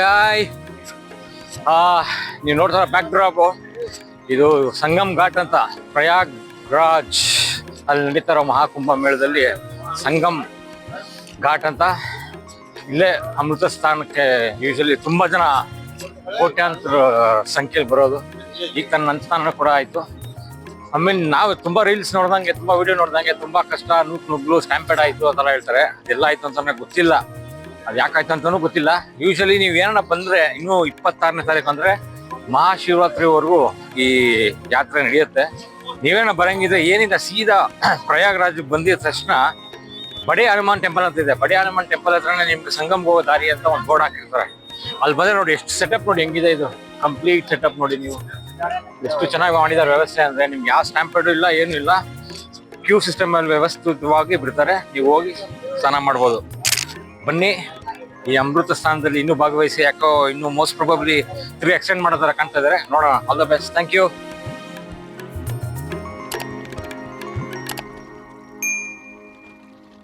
Hi ನೀವು ನೋಡ್ತಾರ back drop ಇದು ಸಂಗಮ್ ಘಾಟ್ ಅಂತ ಪ್ರಯಾಗ್ರಾಜ್ ಅಲ್ಲಿ ನಡೀತಾರೋ ಮಹಾಕುಂಭ ಮೇಳದಲ್ಲಿ ಸಂಗಮ್ ಘಾಟ್ ಅಂತ ಇಲ್ಲೇ ಅಮೃತ ಸ್ಥಾನಕ್ಕೆ ಯೂಶಲಿ ತುಂಬಾ ಜನ ಕೋಟ್ಯಾಂತರ ಸಂಖ್ಯೆಯಲ್ಲಿ ಬರೋದು. ಈಗ ನನ್ನ ಸ್ಥಾನ ಕೂಡ ಆಯ್ತು. ನಾವು ತುಂಬಾ ರೀಲ್ಸ್ ನೋಡ್ದಂಗೆ ತುಂಬಾ ವಿಡಿಯೋ ನೋಡ್ದಂಗೆ ತುಂಬಾ ಕಷ್ಟ ನುಗ್ಲು ಸ್ಟ್ಯಾಂಪೇಡ್ ಆಯ್ತು ಅಂತೆಲ್ಲ ಹೇಳ್ತಾರೆ. ಅದೆಲ್ಲ ಆಯ್ತು ಅಂತ ನನಗೆ ಗೊತ್ತಿಲ್ಲ, ಅದು ಯಾಕಾಯ್ತು ಅಂತಾನೂ ಗೊತ್ತಿಲ್ಲ. ಯೂಶಲಿ ನೀವು ಏನನ್ನ ಬಂದ್ರೆ ಇನ್ನೂ 26ನೇ ತಾರೀಕು ಅಂದ್ರೆ ಮಹಾಶಿವರಾತ್ರಿವರೆಗೂ ಈ ಯಾತ್ರೆ ನಡೆಯುತ್ತೆ. ನೀವೇನ ಬರಂಗಿದ್ರೆ ಏನಿದೆ ಸೀದಾ ಪ್ರಯಾಗ್ರಾಜ್ ಬಂದಿದ ತಕ್ಷಣ ಬಡೇ ಹನುಮಾನ್ ಟೆಂಪಲ್ ಅಂತ ಇದೆ. ಬಡೇ ಹನುಮಾನ್ ಟೆಂಪಲ್ ಹತ್ರನೇ ನಿಮ್ಗೆ ಸಂಗಮ್ ಹೋಗೋ ದಾರಿ ಅಂತ ಒಂದು ಬೋರ್ಡ್ ಹಾಕಿರ್ತಾರೆ. ಅಲ್ಲಿ ಬಂದ್ರೆ ನೋಡಿ ಎಷ್ಟು ಸೆಟಪ್ ನೋಡಿ ಹೆಂಗಿದೆ, ಇದು ಕಂಪ್ಲೀಟ್ ಸೆಟಪ್ ನೋಡಿ ನೀವು ಎಷ್ಟು ಚೆನ್ನಾಗಿ ಮಾಡಿದಾರೆ ವ್ಯವಸ್ಥೆ. ಅಂದ್ರೆ ನಿಮ್ಗೆ ಯಾವ ಸ್ಟ್ಯಾಂಪೇಡು ಇಲ್ಲ, ಏನು ಇಲ್ಲ, ಕ್ಯೂ ಸಿಸ್ಟಮ್ ಅಲ್ಲಿ ವ್ಯವಸ್ಥಿತವಾಗಿ ಬಿಡ್ತಾರೆ. ನೀವು ಹೋಗಿ ಸ್ನಾನ ಮಾಡ್ಬೋದು. ಬನ್ನಿ ಈ ಅಮೃತ ಸ್ಥಾನದಲ್ಲಿ ಇನ್ನೂ ಭಾಗವಹಿಸಿ. ಯಾಕೋ ಇನ್ನೂ ಮೋಸ್ಟ್ ಪ್ರೊಬಬ್ಲಿ 3 ಎಕ್ಸ್ಟೆಂಡ್ ಮಾಡೋ ಥರ ಕಾಣ್ತಾ ಇದ್ದಾರೆ. ನೋಡೋಣ. All the best. Thank you.